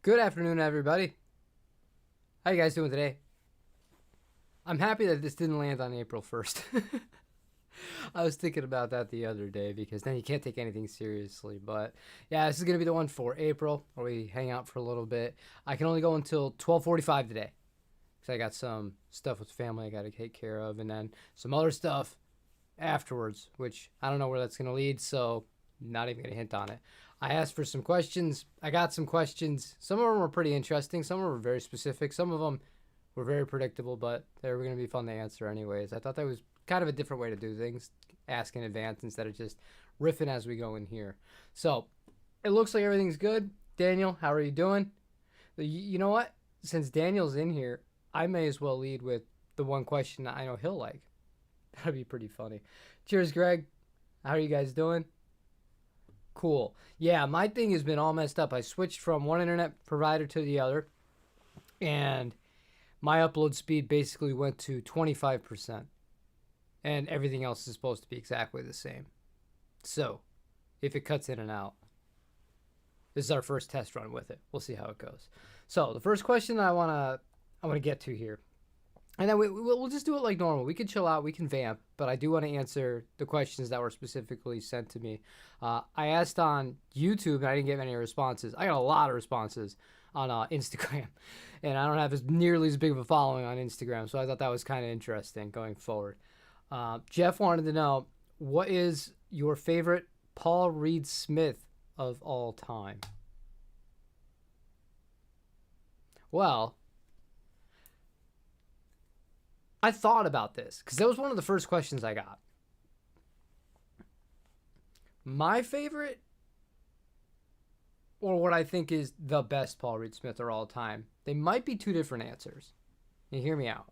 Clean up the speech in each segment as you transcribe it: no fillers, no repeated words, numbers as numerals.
Good afternoon, everybody. How you guys doing today? I'm happy that this didn't land on April 1st. I was thinking about that the other day because then you can't take anything seriously. But yeah, this is going to be the one for April where we hang out for a little bit. I can only go until 12:45 today because I got some stuff with family I got to take care of and then some other stuff afterwards, which I don't know where that's going to lead, so not even going to hint on it. I asked for some questions. I got some questions. Some of them were pretty interesting. Some of them were very specific. Some of them were very predictable, but they were going to be fun to answer anyways. I thought that was kind of a different way to do things, ask in advance instead of just riffing as we go in here. So it looks like everything's good. Daniel, how are you doing? You know what? Since Daniel's in here, I may as well lead with the one question that I know he'll like. That'd be pretty funny. Cheers, Greg. How are you guys doing? Cool. Yeah, my thing has been all messed up. I switched from one internet provider to the other, and my upload speed basically went to 25%, and everything else is supposed to be exactly the same. So, if it cuts in and out, this is our first test run with it. We'll see how it goes. So, the first question I want to get to here, and then we'll just do it like normal. We can chill out, we can vamp, but I do want to answer the questions that were specifically sent to me. I asked on YouTube, and I didn't get many responses. I got a lot of responses on Instagram, and I don't have nearly as big of a following on Instagram, so I thought that was kind of interesting going forward. Jeff wanted to know, what is your favorite Paul Reed Smith of all time? Well, I thought about this because that was one of the first questions I got. My favorite, or what I think is the best Paul Reed Smith of all time, they might be two different answers. You hear me out.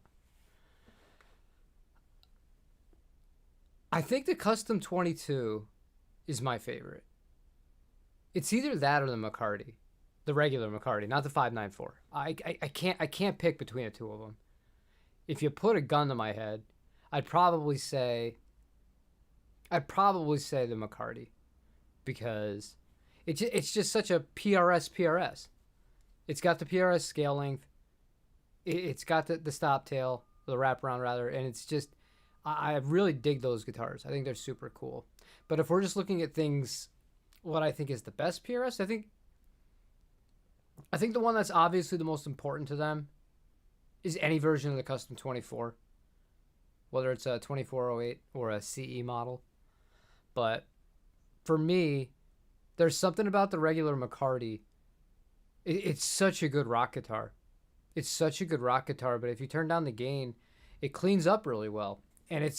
I think the Custom 22 is my favorite. It's either that or the McCarty, the regular McCarty, not the 594. I can't pick between the two of them. If you put a gun to my head, I'd probably say the McCarty, because it's just such a PRS. It's got the PRS scale length. It's got the stop tail, the wraparound rather, and it's just, I really dig those guitars. I think they're super cool. But if we're just looking at things, what I think is the best PRS, I think the one that's obviously the most important to them is any version of the Custom 24, whether it's a 2408 or a CE model. But for me, there's something about the regular McCarty. It's such a good rock guitar. It's such a good rock guitar, but if you turn down the gain, it cleans up really well. And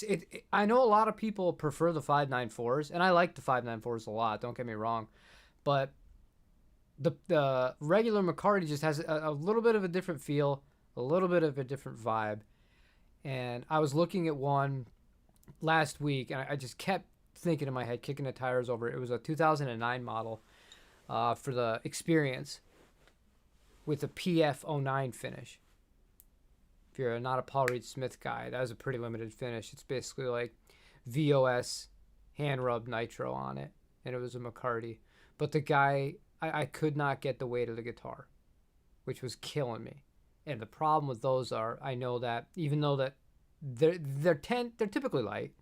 I know a lot of people prefer the 594s, and I like the 594s a lot, don't get me wrong. But the regular McCarty just has a little bit of a different feel, a little bit of a different vibe. And I was looking at one last week, and I just kept thinking in my head, kicking the tires over it. It was a 2009 model for the Experience with a PF09 finish. If you're not a Paul Reed Smith guy, that was a pretty limited finish. It's basically like VOS hand rub nitro on it, and it was a McCarty. But the guy, I could not get the weight of the guitar, which was killing me. And the problem with those are, I know that even though that they're typically light,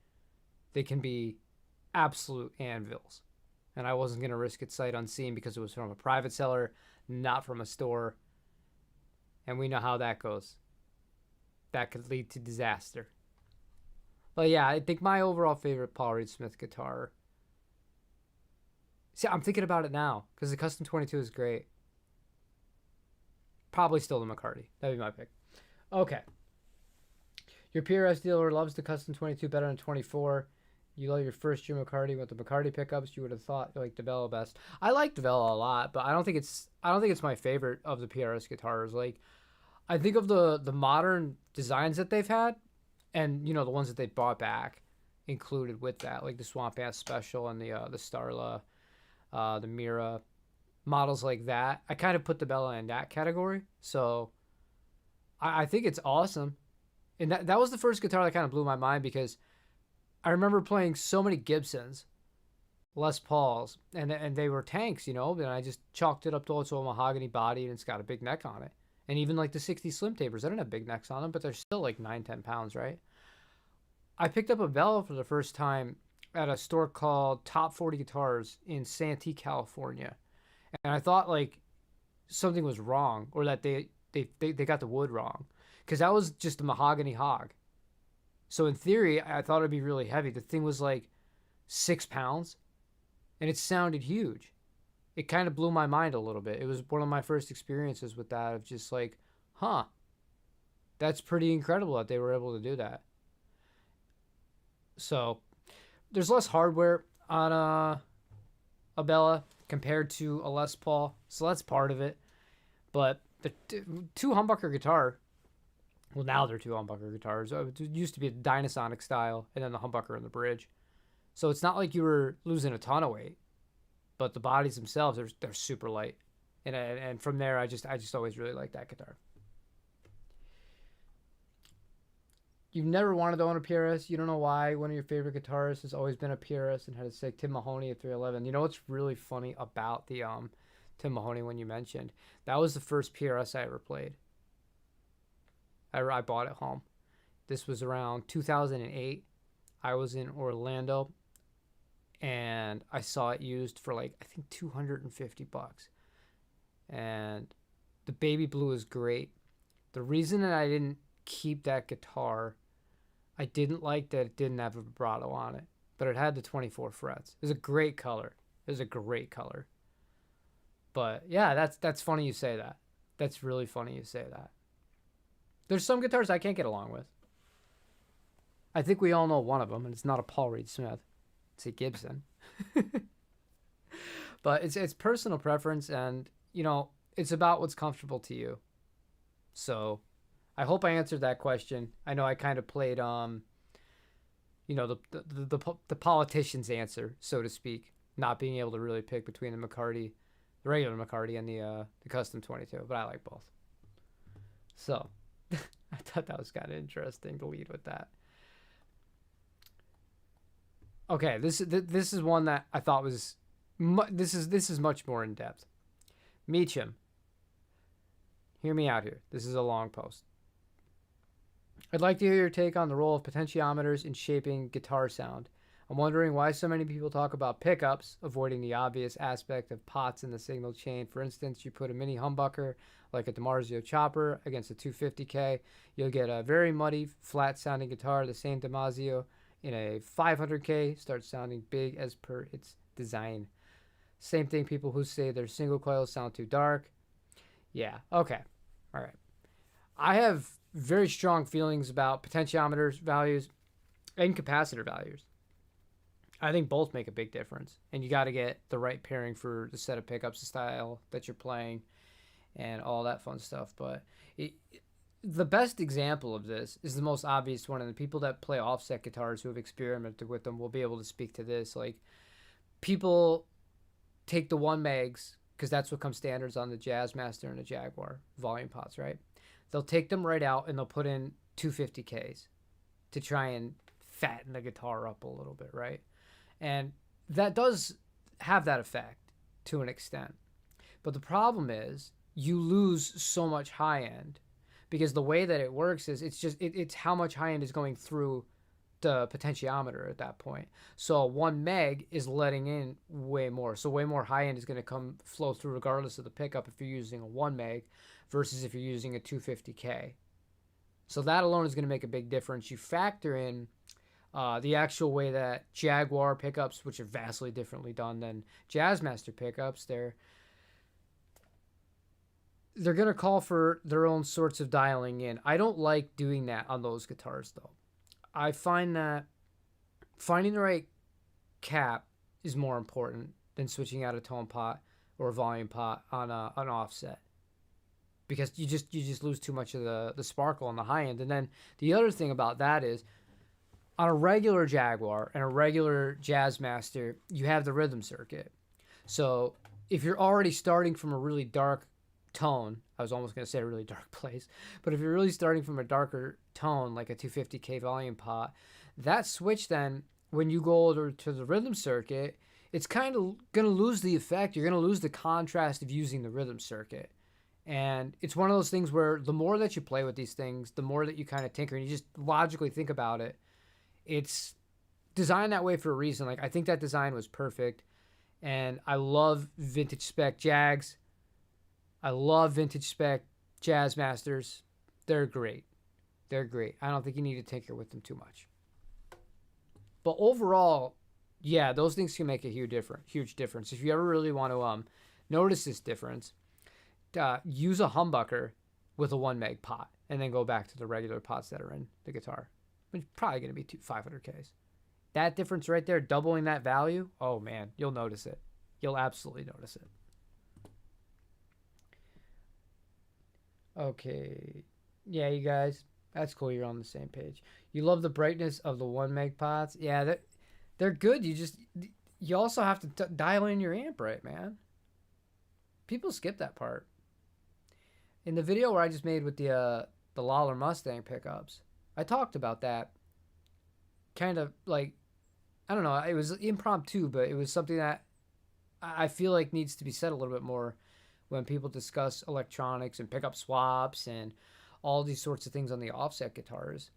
they can be absolute anvils. And I wasn't going to risk it sight unseen because it was from a private seller, not from a store. And we know how that goes. That could lead to disaster. But yeah, I think my overall favorite Paul Reed Smith guitar. See, I'm thinking about it now because the Custom 22 is great. Probably still the McCarty. That'd be my pick. Okay. Your PRS dealer loves the Custom 22 better than 24. You love your first year McCarty with the McCarty pickups. You would have thought you liked DeVella best. I like DeVella a lot, but I don't think it's my favorite of the PRS guitars. Like, I think of the modern designs that they've had, and the ones that they brought back included with that, like the Swamp Ass Special and the Starla, the Mira, models like that. I kind of put the Bella in that category. So I think it's awesome. And that was the first guitar that kind of blew my mind because I remember playing so many Gibsons, Les Pauls, and they were tanks, you know. And I just chalked it up to also a mahogany body, and it's got a big neck on it. And even like the 60 Slim Tapers, they don't have big necks on them, but they're still like 9-10 pounds, right? I picked up a Bella for the first time at a store called Top 40 Guitars in Santee, California, and I thought like something was wrong, or that they got the wood wrong, because that was just a mahogany hog. So in theory, I thought it'd be really heavy. The thing was like 6 pounds, and it sounded huge. It kind of blew my mind a little bit. It was one of my first experiences with that, of just like, huh, that's pretty incredible that they were able to do that. So there's less hardware on a Bella compared to a Les Paul, so that's part of it. But the two humbucker guitar, well, now they're two humbucker guitars. It used to be a Dynasonic style, and then the humbucker and the bridge. So it's not like you were losing a ton of weight, but the bodies themselves, they're super light. And from there, I just always really liked that guitar. You've never wanted to own a PRS. You don't know why. One of your favorite guitarists has always been a PRS and had to say Tim Mahoney at 311. You know what's really funny about the Tim Mahoney when you mentioned? That was the first PRS I ever played. I bought it home. This was around 2008. I was in Orlando, and I saw it used for like, I think $250. And the baby blue is great. The reason that I didn't keep that guitar, I didn't like that it didn't have a vibrato on it, but it had the 24 frets. It was a great color. It was a great color. But yeah, that's funny you say that. That's really funny you say that. There's some guitars I can't get along with. I think we all know one of them, and it's not a Paul Reed Smith. It's a Gibson. But it's personal preference, and you know, it's about what's comfortable to you. So I hope I answered that question. I know I kind of played you know, the politician's answer, so to speak, not being able to really pick between the McCarty, the regular McCarty, and the custom 22, but I like both. So I thought that was kind of interesting to lead with that. Okay, this is one that I thought was this is much more in depth. Meacham, hear me out here. This is a long post. I'd like to hear your take on the role of potentiometers in shaping guitar sound. I'm wondering why so many people talk about pickups, avoiding the obvious aspect of pots in the signal chain. For instance, you put a mini humbucker like a DiMarzio chopper against a 250K, you'll get a very muddy, flat-sounding guitar. The same DiMarzio in a 500K starts sounding big as per its design. Same thing, people who say their single coils sound too dark. Yeah, okay, all right. I have very strong feelings about potentiometers values and capacitor values. I think both make a big difference, and you got to get the right pairing for the set of pickups, the style that you're playing, and all that fun stuff. But the best example of this is the most obvious one, and the people that play offset guitars who have experimented with them will be able to speak to this. Like, people take the 1 megs, because that's what comes standards on the Jazzmaster and the Jaguar volume pots, right? They'll take them right out and they'll put in 250Ks to try and fatten the guitar up a little bit, right? And that does have that effect to an extent. But the problem is you lose so much high end, because the way that it works is it's how much high end is going through the potentiometer at that point. So 1 meg is letting in way more. So way more high end is going to flow through regardless of the pickup if you're using a 1 meg versus if you're using a 250K. So that alone is going to make a big difference. You factor in the actual way that Jaguar pickups, which are vastly differently done than Jazzmaster pickups, they're going to call for their own sorts of dialing in. I don't like doing that on those guitars, though. I find that finding the right cap is more important than switching out a tone pot or a volume pot on an offset, because you just lose too much of the sparkle on the high end. And then the other thing about that is, on a regular Jaguar and a regular Jazzmaster, you have the rhythm circuit. So if you're already starting from a really dark tone, I was almost going to say a really dark place, but if you're really starting from a darker tone, like a 250K volume pot, that switch then, when you go over to the rhythm circuit, it's kind of going to lose the effect. You're going to lose the contrast of using the rhythm circuit. And it's one of those things where the more that you play with these things, the more that you kind of tinker and you just logically think about it. It's designed that way for a reason. Like, I think that design was perfect. And I love vintage spec Jags. I love vintage spec Jazz Masters. They're great. They're great. I don't think you need to tinker with them too much. But overall, yeah, those things can make a huge difference. If you ever really want to notice this difference, use a humbucker with a 1 meg pot and then go back to the regular pots that are in the guitar. It's probably going to be 500Ks. That difference right there, doubling that value, oh man, you'll notice it. You'll absolutely notice it. Okay. Yeah, you guys, that's cool. You're on the same page. You love the brightness of the 1 meg pots. Yeah, they're good. You also have to dial in your amp right, man. People skip that part. In the video where I just made with the Lawler Mustang pickups, I talked about that. Kind of like, I don't know, it was impromptu, but it was something that I feel like needs to be said a little bit more when people discuss electronics and pickup swaps and all these sorts of things on the offset guitars.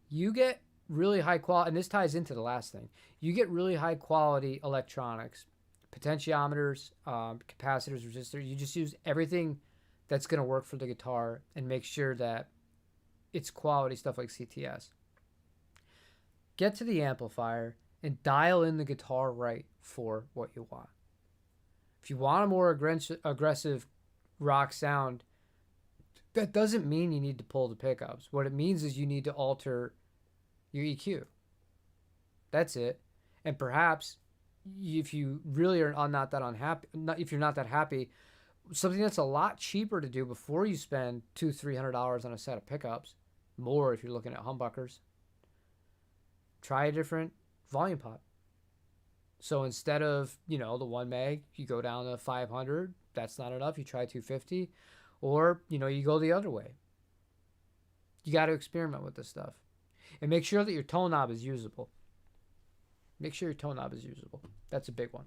You get really high quality, and this ties into the last thing. You get really high quality electronics, potentiometers, capacitors, resistors. You just use everything that's going to work for the guitar and make sure that it's quality stuff like CTS. Get to the amplifier and dial in the guitar right for what you want. If you want a more aggressive rock sound, that doesn't mean you need to pull the pickups. What it means is you need to alter your EQ. That's it. And perhaps if you really are not that unhappy, if you're not that happy, something that's a lot cheaper to do before you spend $200-300 on a set of pickups, more if you're looking at humbuckers, try a different volume pot. So instead of, the 1 meg, you go down to 500. That's not enough. You try 250. Or, you go the other way. You got to experiment with this stuff. And make sure that your tone knob is usable. Make sure your tone knob is usable. That's a big one.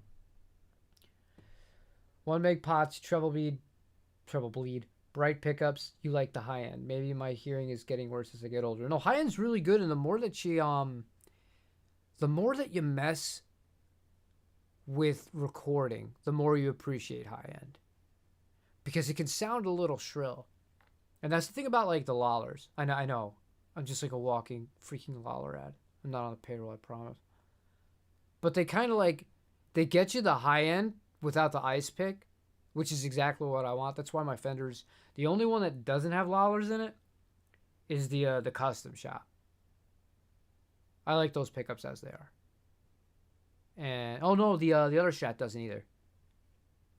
1 meg pots, treble bleed, bright pickups. You like the high end. Maybe my hearing is getting worse as I get older. No, high end's really good, and the more that you mess with recording, the more you appreciate high end. Because it can sound a little shrill. And that's the thing about like the Lawlers. I know. I'm just like a walking freaking Lawler ad. I'm not on the payroll, I promise. But they kind of they get you the high end without the ice pick, which is exactly what I want. That's why my Fender's, the only one that doesn't have Lawlers in it is the custom shop. I like those pickups as they are. And oh no, the other Strat doesn't either.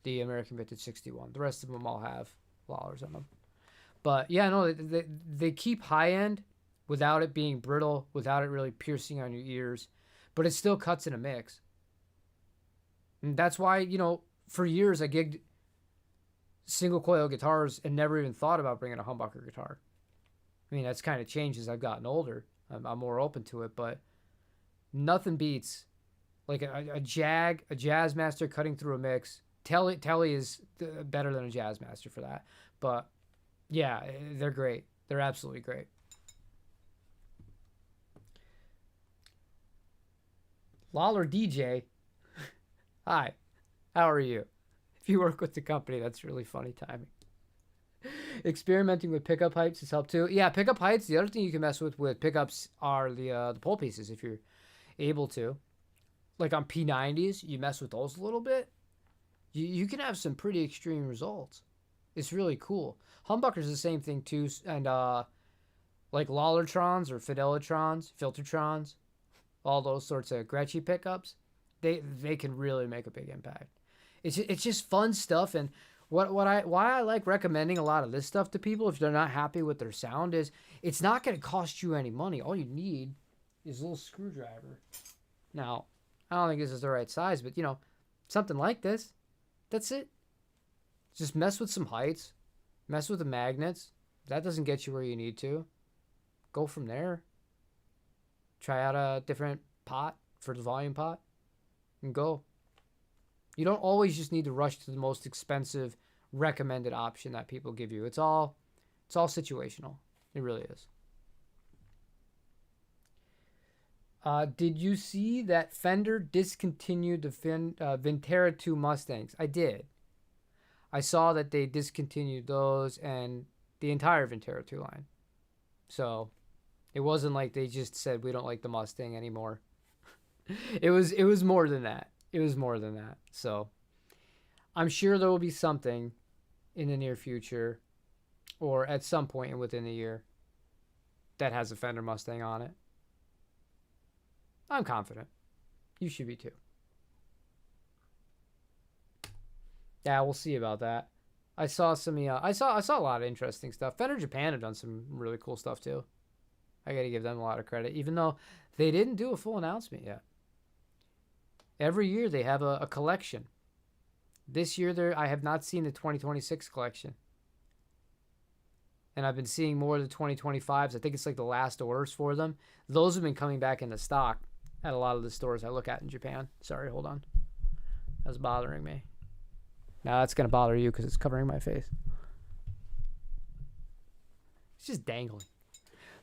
The American Vintage 61. The rest of them all have Lawlers on them. But yeah, no, they keep high end without it being brittle, without it really piercing on your ears, but it still cuts in a mix. And that's why, for years I gigged single coil guitars and never even thought about bringing a humbucker guitar. I mean, that's kind of changed as I've gotten older. I'm more open to it, but nothing beats like a Jazz Master cutting through a mix. Tele is better than a Jazz Master for that. But yeah, they're great. They're absolutely great. Lawler DJ. Hi, how are you? If you work with the company, that's really funny timing. Experimenting with pickup heights has helped too. Yeah, pickup heights. The other thing you can mess with pickups are the pole pieces if you're able to. Like on P90s, you mess with those a little bit. You can have some pretty extreme results. It's really cool. Humbuckers the same thing too, and like Lawlertrons or Fidelitrons, Filtertrons, all those sorts of Gretschy pickups, they can really make a big impact. It's just fun stuff, and why I like recommending a lot of this stuff to people if they're not happy with their sound is it's not going to cost you any money. All you need is a little screwdriver. Now, I don't think this is the right size, but something like this, that's it. Just mess with some heights, mess with the magnets. If that doesn't get you where you need to, go from there. Try out a different pot for the volume pot. and go. You don't always just need to rush to the most expensive recommended option that people give you. It's all situational. It really is. Did you see that Fender discontinued the Vintera 2 Mustangs? I did. I saw that they discontinued those and the entire Vintera 2 line. So it wasn't like they just said we don't like the Mustang anymore. It was more than that. It was more than that. So I'm sure there will be something in the near future or at some point within the year that has a Fender Mustang on it. I'm confident. You should be too. Yeah, we'll see about that. I saw some. I saw a lot of interesting stuff. Fender Japan have done some really cool stuff too. I got to give them a lot of credit, even though they didn't do a full announcement yet. Every year they have a collection. This year I have not seen the 2026 collection. And I've been seeing more of the 2025s. I think it's like the last orders for them. Those have been coming back into stock at a lot of the stores I look at in Japan. Sorry, hold on. That's bothering me. Now that's going to bother you because it's covering my face. It's just dangling.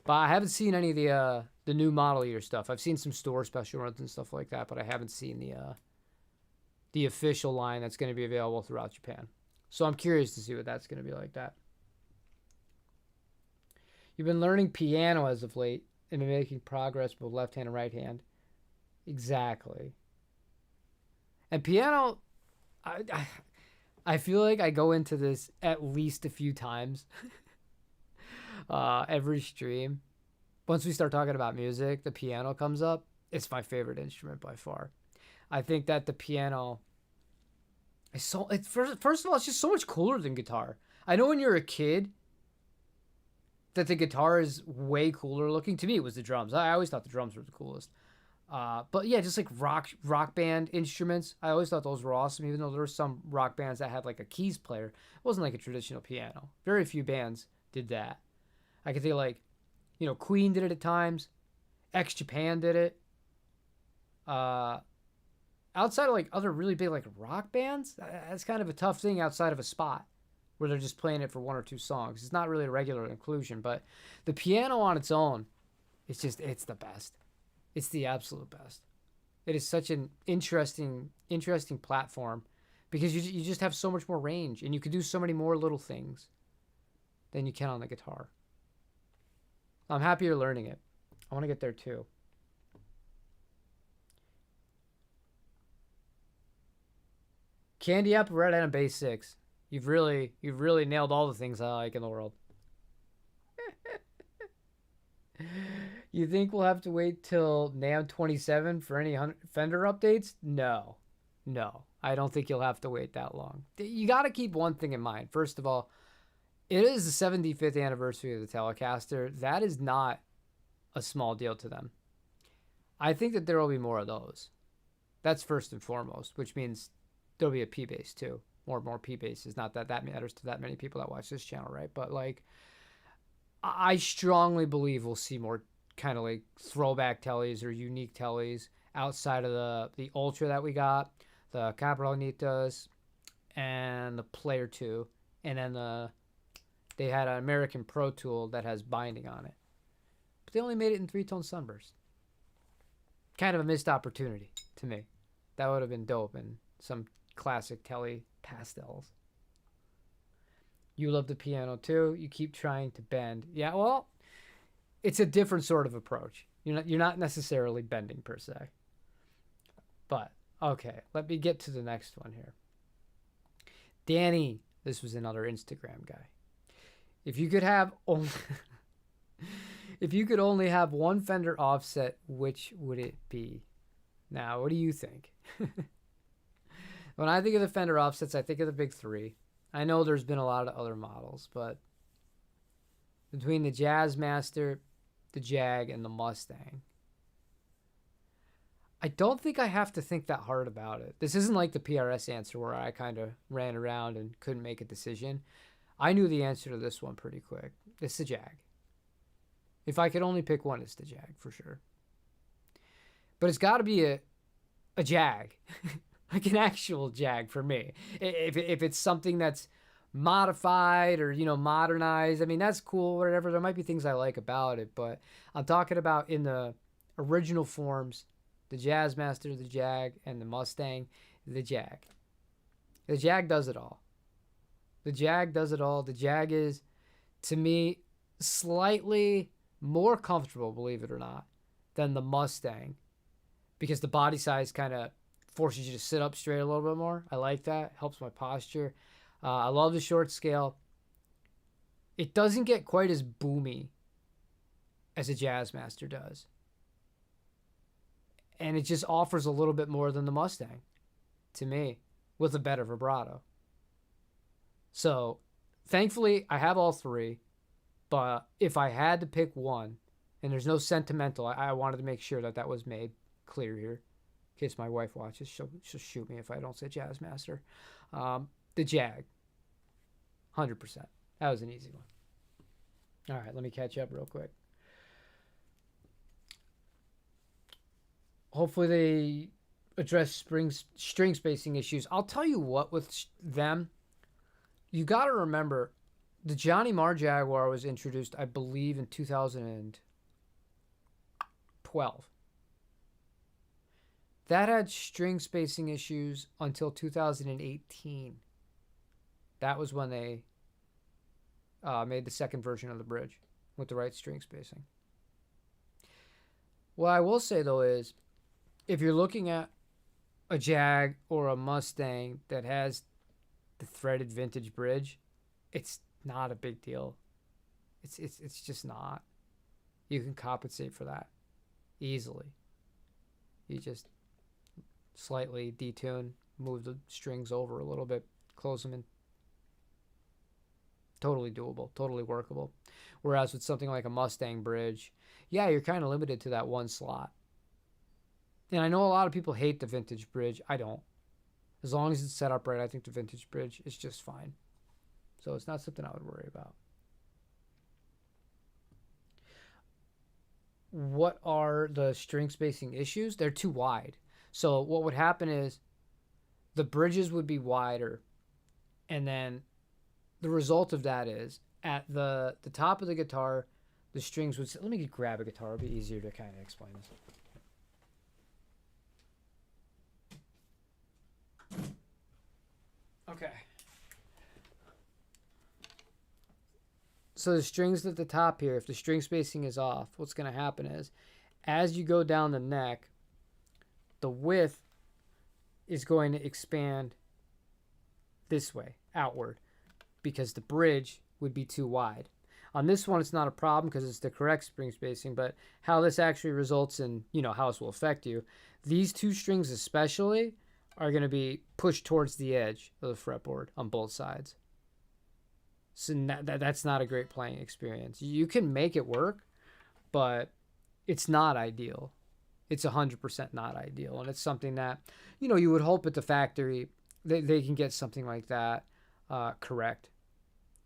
But I haven't seen any of the new model year stuff. I've seen some store special runs and stuff like that, but I haven't seen the official line that's going to be available throughout Japan. So I'm curious to see what that's going to be like that. You've been learning piano as of late and been making progress with left hand and right hand. Exactly. And piano, I feel like I go into this at least a few times every stream. Once we start talking about music, the piano comes up. It's my favorite instrument by far. I think that the piano is first of all, it's just so much cooler than guitar. I know when you're a kid that the guitar is way cooler looking. To me, it was the drums. I always thought the drums were the coolest. But yeah, just like rock band instruments. I always thought those were awesome, even though there were some rock bands that had like a keys player. It wasn't like a traditional piano. Very few bands did that. I could think like, Queen did it at times. X Japan did it. Outside of like other really big like rock bands, that's kind of a tough thing outside of a spot where they're just playing it for one or two songs. It's not really a regular inclusion, but the piano on its own, it's the best. It's the absolute best. It is such an interesting platform because you just have so much more range and you can do so many more little things than you can on the guitar. I'm happy you're learning it. I want to get there too. Candy Apple Red and a Bass 6. You've really nailed all the things I like in the world. You think we'll have to wait till NAMM 27 for any Fender updates? No. I don't think you'll have to wait that long. You got to keep one thing in mind. First of all, it is the 75th anniversary of the Telecaster. That is not a small deal to them. I think that there will be more of those. That's first and foremost, which means there'll be a P-Bass too. More P-Basses. Not that matters to that many people that watch this channel, right? But like, I strongly believe we'll see more kind of like throwback teles or unique teles outside of the Ultra that we got, the Cabronitas, and the Player 2, and then they had an American Pro Tool that has binding on it, but they only made it in 3-tone sunburst. Kind of a missed opportunity to me. That would have been dope in some classic tele pastels. You love the piano too. You keep trying to bend. Yeah, well, it's a different sort of approach. You're not necessarily bending per se. But okay, let me get to the next one here. Danny, this was another Instagram guy. If you could only have one Fender offset, which would it be? Now, what do you think? When I think of the Fender offsets, I think of the big three. I know there's been a lot of other models, but between the Jazzmaster, the Jag, and the Mustang, I don't think I have to think that hard about it. This isn't like the PRS answer where I kind of ran around and couldn't make a decision. I knew the answer to this one pretty quick. It's the Jag. If I could only pick one, it's the Jag for sure. But it's got to be a Jag, like an actual Jag for me. If it's something that's modified or, you know, modernized, I mean, that's cool, whatever. There might be things I like about it, but I'm talking about in the original forms, the Jazzmaster, the Jag, and the Mustang, the Jag. The Jag does it all. The Jag does it all. The Jag is, to me, slightly more comfortable, believe it or not, than the Mustang, because the body size kind of forces you to sit up straight a little bit more. I like that. Helps my posture. I love the short scale. It doesn't get quite as boomy as a Jazzmaster does. And it just offers a little bit more than the Mustang, to me, with a better vibrato. So, thankfully, I have all three. But if I had to pick one, and there's no sentimental, I wanted to make sure that was made clear here. In case my wife watches, she'll shoot me if I don't say Jazzmaster. The Jag. 100%. That was an easy one. All right, let me catch up real quick. Hopefully they address string spacing issues. I'll tell you what, with them, you got to remember, the Johnny Marr Jaguar was introduced, I believe, in 2012. That had string spacing issues until 2018. That was when they made the second version of the bridge with the right string spacing. What I will say, though, is if you're looking at a Jag or a Mustang that has the threaded vintage bridge, it's not a big deal. It's just not. You can compensate for that easily. You just slightly detune, move the strings over a little bit, close them in. Totally doable, totally workable. Whereas with something like a Mustang bridge, yeah, you're kind of limited to that one slot. And I know a lot of people hate the vintage bridge. I don't. As long as it's set up right, I think the vintage bridge is just fine. So it's not something I would worry about. What are the string spacing issues? They're too wide. So what would happen is the bridges would be wider, and then the result of that is at the top of the guitar, the strings would... Let me grab a guitar. It'll be easier to kind of explain this. Okay. So the strings at the top here, if the string spacing is off, what's going to happen is as you go down the neck, the width is going to expand this way, outward, because the bridge would be too wide. On this one, it's not a problem because it's the correct string spacing, but how this actually results in, you know, how this will affect you, these two strings especially are going to be pushed towards the edge of the fretboard on both sides. So that's not a great playing experience. You can make it work, but it's not ideal. It's 100% not ideal. And it's something that, you know, you would hope at the factory they can get something like that correct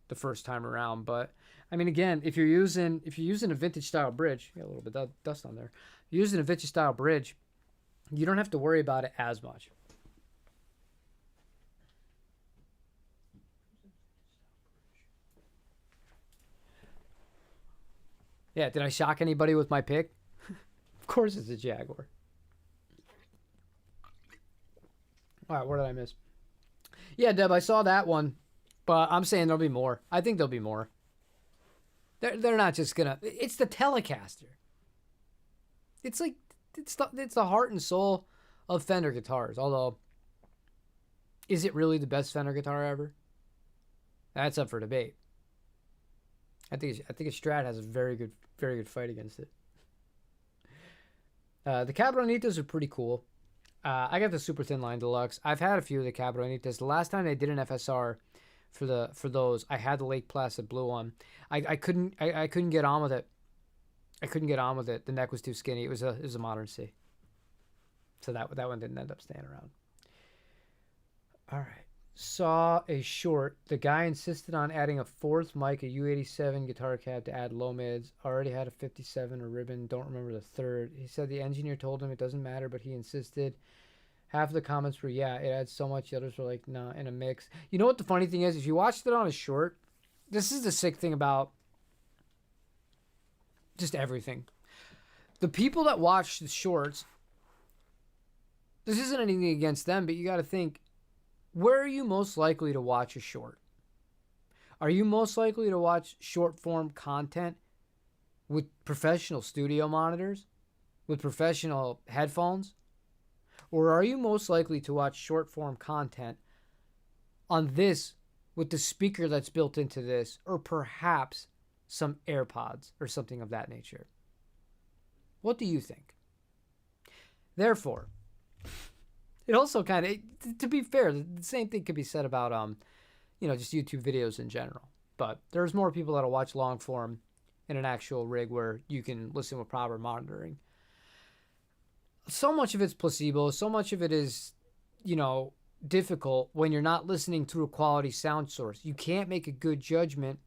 the first time around. But I mean, again, if you're using a vintage style bridge, a little bit of dust on there. If you're using a vintage style bridge, you don't have to worry about it as much. Yeah, did I shock anybody with my pick? Of course it's a Jaguar. All right, what did I miss? Yeah, Deb, I saw that one, but I'm saying there'll be more. I think there'll be more. They're not just gonna... It's the Telecaster. It's like... It's the heart and soul of Fender guitars. Although, is it really the best Fender guitar ever? That's up for debate. I think a Strat has a very good fight against it. The Cabronitas are pretty cool. I got the Super Thin Line Deluxe. I've had a few of the Cabronitas. The last time they did an FSR for those, I had the Lake Placid blue one. I couldn't get on with it. I couldn't get on with it. The neck was too skinny. It was a Modern C. So that one didn't end up staying around. All right. Saw a short. The guy insisted on adding a fourth mic, a U87 guitar cab to add low mids. Already had a 57, a ribbon. Don't remember the third. He said the engineer told him it doesn't matter, but he insisted. Half of the comments were, yeah, it adds so much. The others were like, nah, in a mix. You know what the funny thing is? If you watched it on a short, this is the sick thing about just everything. The people that watch the shorts, this isn't anything against them, but you got to think, where are you most likely to watch a short? Are you most likely to watch short form content with professional studio monitors, with professional headphones? Or are you most likely to watch short form content on this with the speaker that's built into this, or perhaps some AirPods or something of that nature? What do you think? Therefore, it also kind of, to be fair, the same thing could be said about just YouTube videos in general. But there's more people that'll watch long form in an actual rig where you can listen with proper monitoring. So much of it's placebo. So much of it is, difficult when you're not listening through a quality sound source. You can't make a good judgment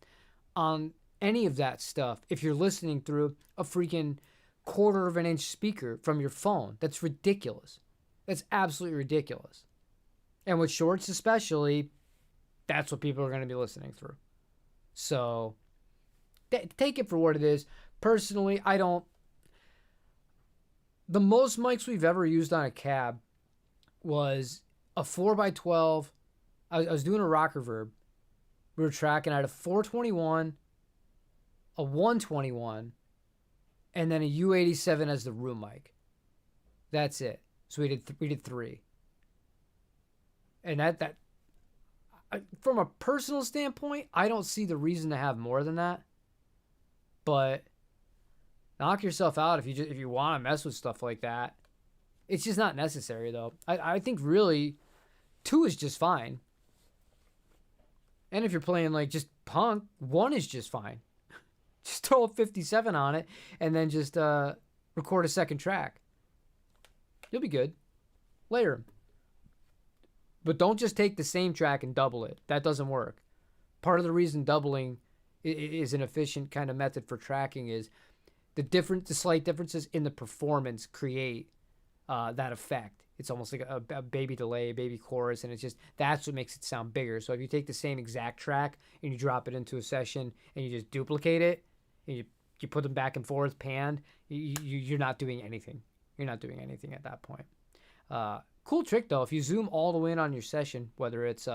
on any of that stuff if you're listening through a freaking 1/4 of an inch speaker from your phone. That's ridiculous. That's absolutely ridiculous. And with shorts especially, that's what people are going to be listening through. So take it for what it is. Personally, I don't. The most mics we've ever used on a cab was a 4x12. I was doing a rock reverb. We were tracking. I had a 421, a 121, and then a U87 as the room mic. That's it. So we did 3. And that from a personal standpoint, I don't see the reason to have more than that. But knock yourself out if you want to mess with stuff like that. It's just not necessary, though. I think really 2 is just fine. And if you're playing like just punk, 1 is just fine. Just throw a 57 on it and then just record a second track. You'll be good. Layer them. But don't just take the same track and double it. That doesn't work. Part of the reason doubling is an efficient kind of method for tracking is the slight differences in the performance create that effect. It's almost like a baby delay, baby chorus, and that's what makes it sound bigger. So if you take the same exact track and you drop it into a session and you just duplicate it and you put them back and forth panned, you're not doing anything. You're not doing anything at that point. Cool trick though, if you zoom all the way in on your session, whether it's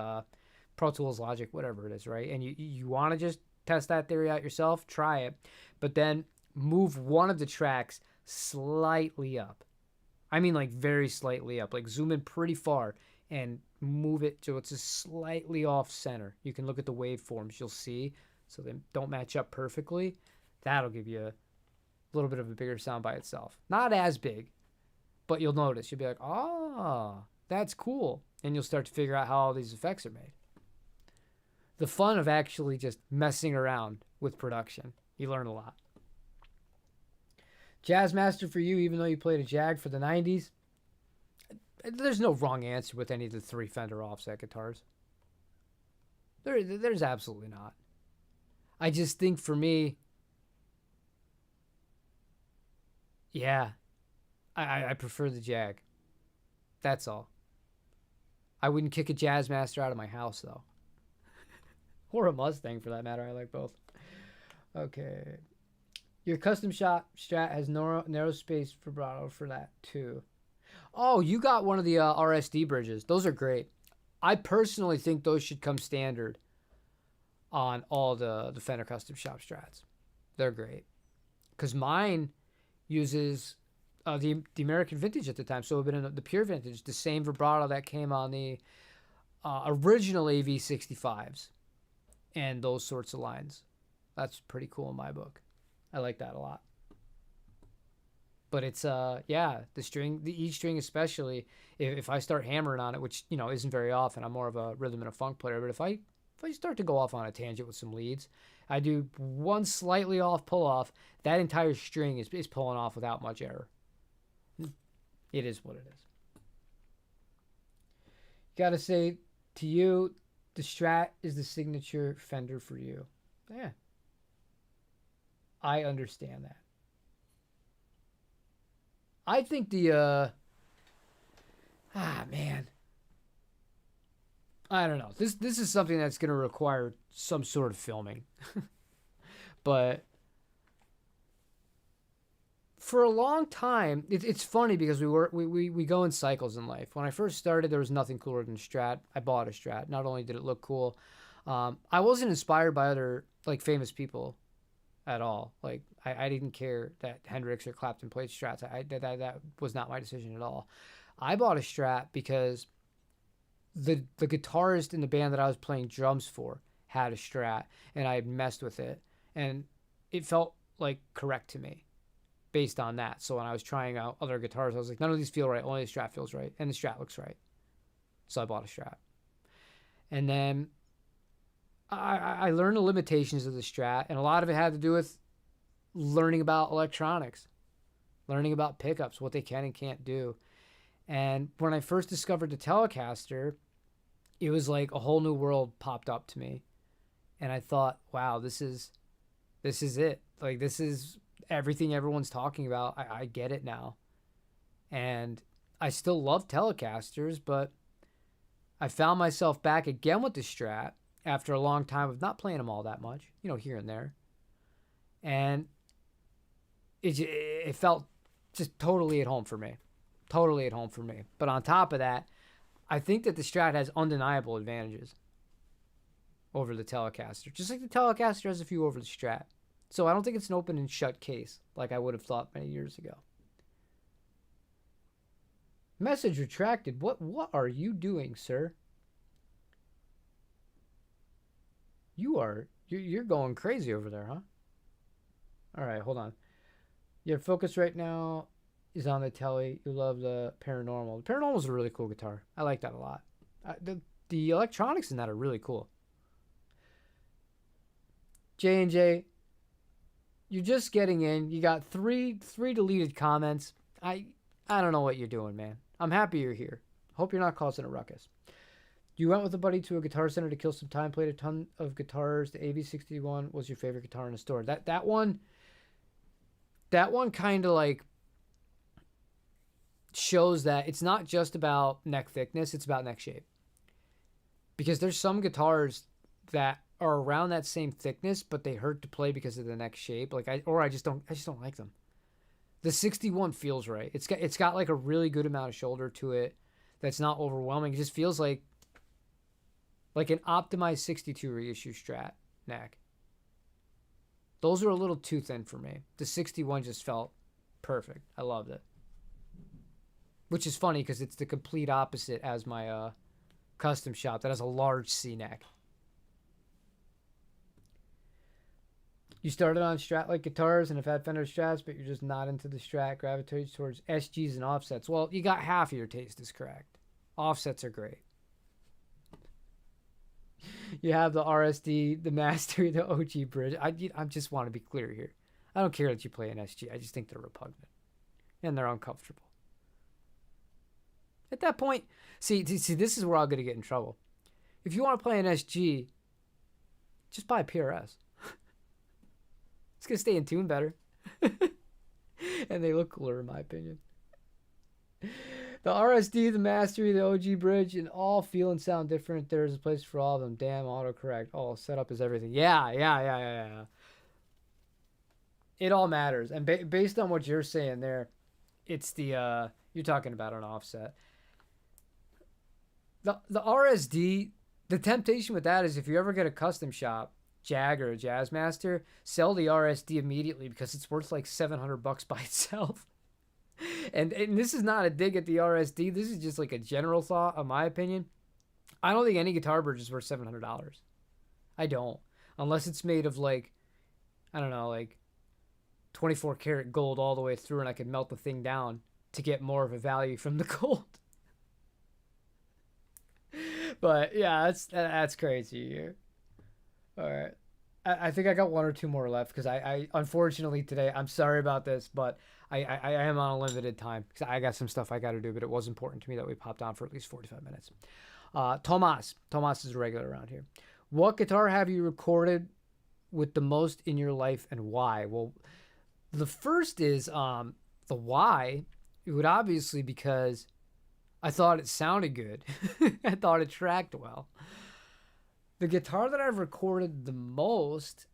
Pro Tools, Logic, whatever it is, right? And you want to just test that theory out yourself, try it, but then move one of the tracks slightly up. I mean like very slightly up, like zoom in pretty far and move it so it's just slightly off center. You can look at the waveforms, you'll see, so they don't match up perfectly. That'll give you a little bit of a bigger sound by itself. Not as big, but you'll notice. You'll be like, oh, that's cool. And you'll start to figure out how all these effects are made. The fun of actually just messing around with production. You learn a lot. Jazzmaster for you, even though you played a Jag for the 90s. There's no wrong answer with any of the 3 Fender offset guitars. There's absolutely not. I just think for me, yeah, I prefer the Jag. That's all. I wouldn't kick a Jazzmaster out of my house, though. Or a Mustang, for that matter. I like both. Okay. Your custom shop Strat has narrow space vibrato for that, too. Oh, you got one of the RSD bridges. Those are great. I personally think those should come standard on all the Fender custom shop Strats. They're great. Because mine uses the American Vintage at the time, so it would have been the Pure Vintage, the same vibrato that came on the original AV65s and those sorts of lines. That's pretty cool in my book. I like that a lot. But it's the E string especially, if I start hammering on it, which isn't very often, I'm more of a rhythm and a funk player, but if I start to go off on a tangent with some leads, I do one slightly off pull off, that entire string is pulling off without much error. It is what it is. Gotta say to you, the Strat is the signature Fender for you. Yeah. I understand that. I think Man. I don't know. This is something that's going to require some sort of filming. But for a long time, it's funny because we go in cycles in life. When I first started, there was nothing cooler than Strat. I bought a Strat. Not only did it look cool, I wasn't inspired by other like famous people at all. Like I didn't care that Hendrix or Clapton played Strats. That was not my decision at all. I bought a Strat because the guitarist in the band that I was playing drums for had a Strat, and I had messed with it, and it felt like correct to me based on that. So when I was trying out other guitars, I was like, none of these feel right. Only the Strat feels right, and the Strat looks right. So I bought a Strat, and then I learned the limitations of the Strat, and a lot of it had to do with learning about electronics, learning about pickups, what they can and can't do. And when I first discovered the Telecaster, it was like a whole new world popped up to me. And I thought, wow, this is it. Like, this is everything everyone's talking about. I get it now. And I still love Telecasters, but I found myself back again with the Strat after a long time of not playing them all that much, here and there. And it felt just totally at home for me. Totally at home for me. But on top of that, I think that the Strat has undeniable advantages over the Telecaster. Just like the Telecaster has a few over the Strat. So I don't think it's an open and shut case like I would have thought many years ago. Message retracted. What are you doing, sir? You're going crazy over there, huh? All right, hold on. Your focus right now is on the tele. You love the Paranormal. The Paranormal is a really cool guitar. I like that a lot. The electronics in that are really cool. J&J, you're just getting in. You got three deleted comments. I don't know what you're doing, man. I'm happy you're here. Hope you're not causing a ruckus. You went with a buddy to a guitar center to kill some time, played a ton of guitars. The AV61 was your favorite guitar in the store. That one kind of like shows that it's not just about neck thickness, it's about neck shape. Because there's some guitars that are around that same thickness, but they hurt to play because of the neck shape. I just don't like them. The 61 feels right. It's got like a really good amount of shoulder to it that's not overwhelming. It just feels like an optimized 62 reissue Strat neck. Those are a little too thin for me. The 61 just felt perfect. I loved it. Which is funny because it's the complete opposite as my custom shop that has a large C neck. You started on Strat-like guitars and have had Fender Strats, but you're just not into the Strat, gravitates towards SGs and offsets. Well, you got half of your taste is correct. Offsets are great. You have the RSD, the Mastery, the OG Bridge. I just want to be clear here. I don't care that you play an SG. I just think they're repugnant. And they're uncomfortable. At that point, see, this is where I'm going to get in trouble. If you want to play an SG, just buy a PRS. It's going to stay in tune better. And they look cooler, in my opinion. The RSD, the Mastery, the OG Bridge, and all feel and sound different. There's a place for all of them. Damn, autocorrect. Oh, setup is everything. Yeah. It all matters. And based on what you're saying there, it's the, you're talking about an offset. The RSD, the temptation with that is if you ever get a custom shop, Jag or a Jazzmaster, sell the RSD immediately because it's worth like $700 by itself. And this is not a dig at the RSD. This is just like a general thought, in my opinion. I don't think any guitar bridge is worth $700. I don't. Unless it's made of like, I don't know, like 24 karat gold all the way through and I could melt the thing down to get more of a value from the gold. But yeah, that's crazy here. All right. I think I got one or two more left because I unfortunately today, I'm sorry about this, but I am on a limited time because I got some stuff I got to do, but it was important to me that we popped on for at least 45 minutes. Tomas is a regular around here. What guitar have you recorded with the most in your life and why? Well, the first is the why. It would obviously because I thought it sounded good. I thought it tracked well. The guitar that I've recorded the most.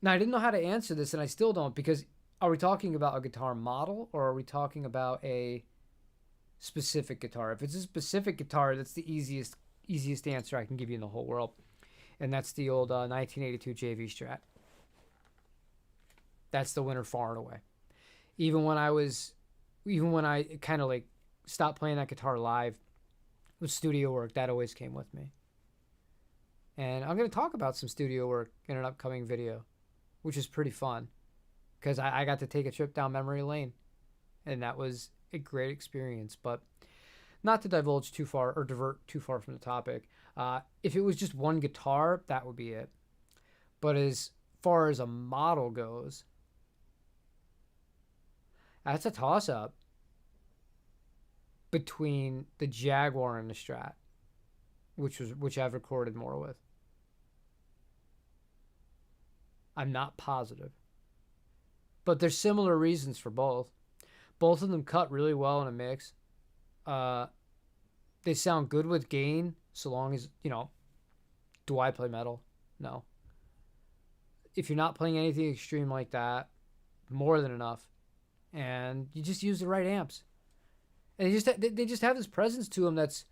Now, I didn't know how to answer this, and I still don't, because are we talking about a guitar model or are we talking about a specific guitar? If it's a specific guitar, that's the easiest answer I can give you in the whole world. And that's the old 1982 JV Strat. That's the winner far and away. Even when I kind of like stopped playing that guitar live with studio work, that always came with me. And I'm going to talk about some studio work in an upcoming video, which is pretty fun because I got to take a trip down memory lane, and that was a great experience. But not to divulge too far or divert too far from the topic, if it was just one guitar, that would be it. But as far as a model goes, that's a toss-up between the Jaguar and the Strat, which I've recorded more with. I'm not positive. But there's similar reasons for both. Both of them cut really well in a mix. They sound good with gain, so long as, do I play metal? No. If you're not playing anything extreme like that, more than enough. And you just use the right amps. And they just have this presence to them that's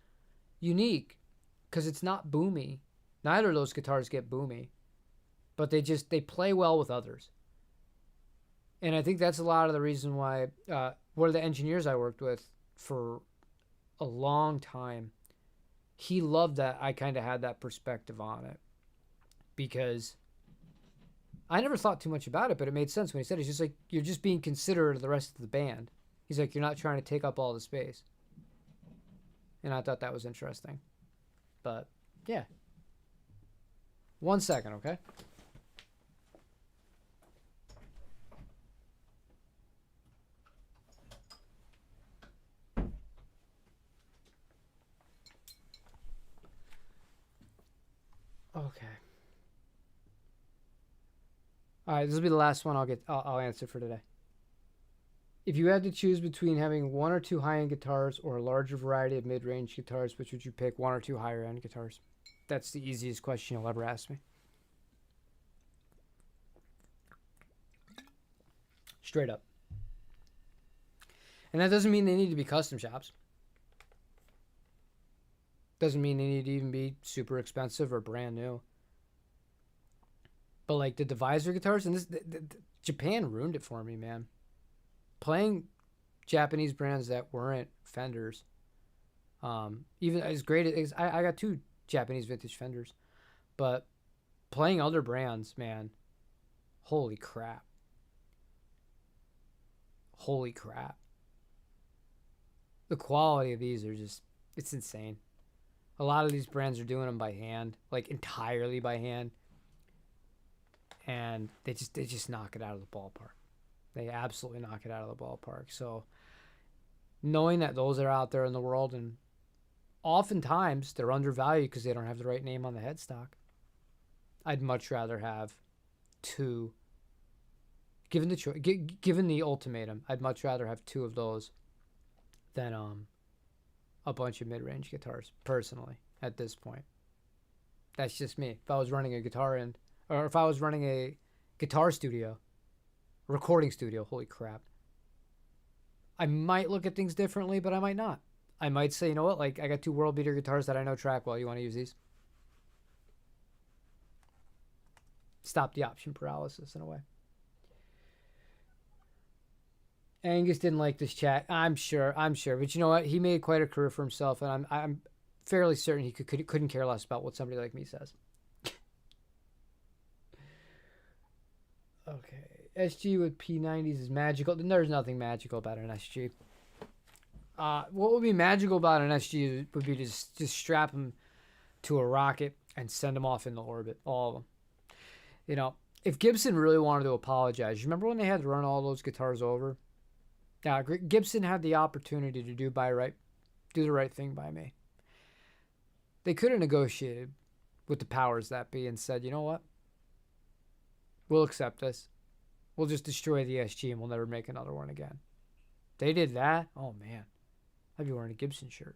unique because it's not boomy. Neither of those guitars get boomy. But they play well with others. And I think that's a lot of the reason why one of the engineers I worked with for a long time, he loved that I kind of had that perspective on it. Because I never thought too much about it, but it made sense when he said it. It's just like, you're just being considerate of the rest of the band. He's like, you're not trying to take up all the space. And I thought that was interesting. But, yeah. 1 second, okay? Okay. All right, this will be the last one I'll answer for today. If you had to choose between having one or two high-end guitars or a larger variety of mid-range guitars, which would you pick? One or two higher-end guitars? That's the easiest question you'll ever ask me. Straight up. And that doesn't mean they need to be custom shops. Doesn't mean they need to even be super expensive or brand new. But like the divisor guitars, and Japan ruined it for me, man. Playing Japanese brands that weren't Fenders, even as great as I got two Japanese vintage Fenders, but playing other brands, man, holy crap. Holy crap. The quality of these are just, it's insane. A lot of these brands are doing them by hand, like entirely by hand. And they just knock it out of the ballpark. They absolutely knock it out of the ballpark. So knowing that those are out there in the world, and oftentimes they're undervalued because they don't have the right name on the headstock. I'd much rather have two. Given the ultimatum, I'd much rather have two of those than a bunch of mid-range guitars, personally, at this point. That's just me. If I was running a if I was running a guitar studio, recording studio, holy crap, I might look at things differently, but I might not. I might say, you know what, like, I got two world beater guitars that I know track well. You want to use these? Stop the option paralysis in a way. Angus didn't like this chat. I'm sure. But you know what? He made quite a career for himself, and I'm fairly certain he couldn't care less about what somebody like me says. Okay. SG with P90s is magical. There's nothing magical about an SG. What would be magical about an SG would be to just strap them to a rocket and send them off into orbit. All of them. You know, if Gibson really wanted to apologize, you remember when they had to run all those guitars over? Now, Gibson had the opportunity to do the right thing by me. They could have negotiated with the powers that be and said, you know what? We'll accept this. We'll just destroy the SG and we'll never make another one again. They did that? Oh, man. I'd be wearing a Gibson shirt.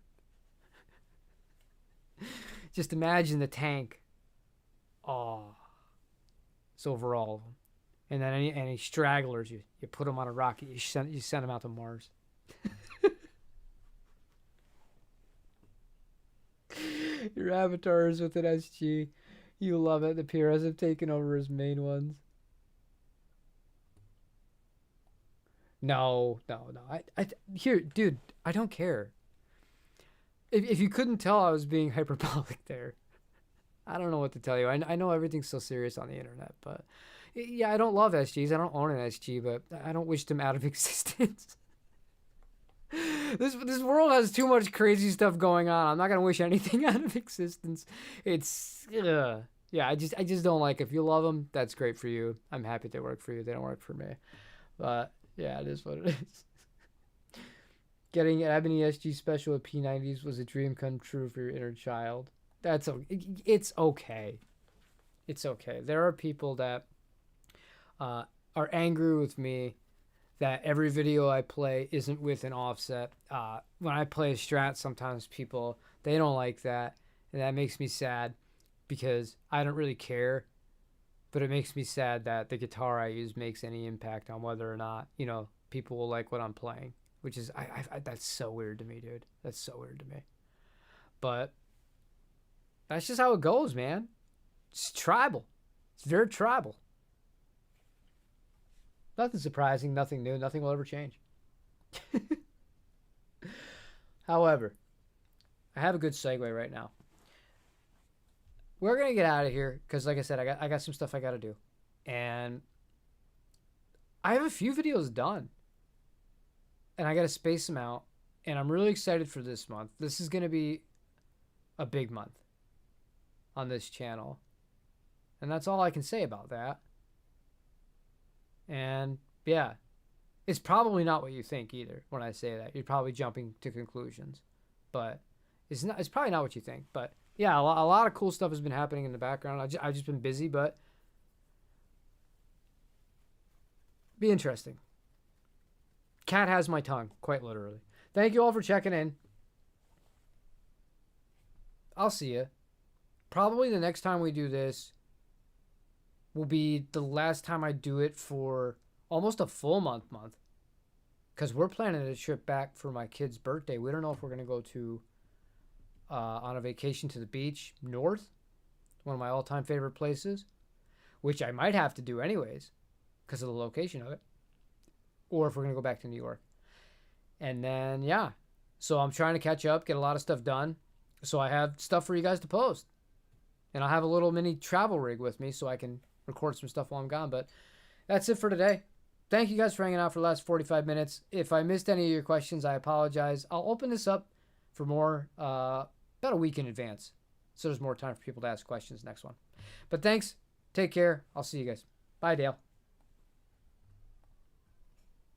Just imagine the tank. Oh. It's over all of them. And then any stragglers, you put them on a rocket. You send them out to Mars. Your avatar is with an SG. You love it. The PRS have taken over as main ones. No. Here, dude, I don't care. If you couldn't tell I was being hyperbolic there, I don't know what to tell you. I know everything's so serious on the internet, but yeah, I don't love SGs. I don't own an SG, but I don't wish them out of existence. This world has too much crazy stuff going on. I'm not gonna wish anything out of existence. It's yeah. I just don't like. If you love them, that's great for you. I'm happy they work for you. They don't work for me, but yeah, it is what it is. Getting an Ebony SG special at P90s was a dream come true for your inner child. It's okay. It's okay. There are people that are angry with me that every video I play isn't with an offset. When I play a Strat, sometimes people, they don't like that, and that makes me sad because I don't really care, but it makes me sad that the guitar I use makes any impact on whether or not, people will like what I'm playing, which is, that's so weird to me, dude. That's so weird to me. But that's just how it goes, man. It's tribal. It's very tribal. Nothing surprising, nothing new, nothing will ever change. However, I have a good segue right now. We're going to get out of here because, like I said, I got some stuff I got to do. And I have a few videos done. And I got to space them out. And I'm really excited for this month. This is going to be a big month on this channel. And that's all I can say about that. And yeah, it's probably not what you think either when I say that. You're probably jumping to conclusions. But it's probably not what you think. But yeah, a lot of cool stuff has been happening in the background. I've just been busy, but be interesting. Cat has my tongue, quite literally. Thank you all for checking in. I'll see you. Probably the next time we do this will be the last time I do it for almost a full month. Because we're planning a trip back for my kid's birthday. We don't know if we're going to go to on a vacation to the beach north, one of my all-time favorite places, which I might have to do anyways because of the location of it, or if we're going to go back to New York. And then, yeah. So I'm trying to catch up, get a lot of stuff done, so I have stuff for you guys to post. And I'll have a little mini travel rig with me so I can record some stuff while I'm gone. But that's it for today. Thank you guys for hanging out for the last 45 minutes. If I missed any of your questions, I apologize. I'll open this up for more about a week in advance, so there's more time for people to ask questions next one. But thanks. Take care. I'll see you guys. Bye, Dale.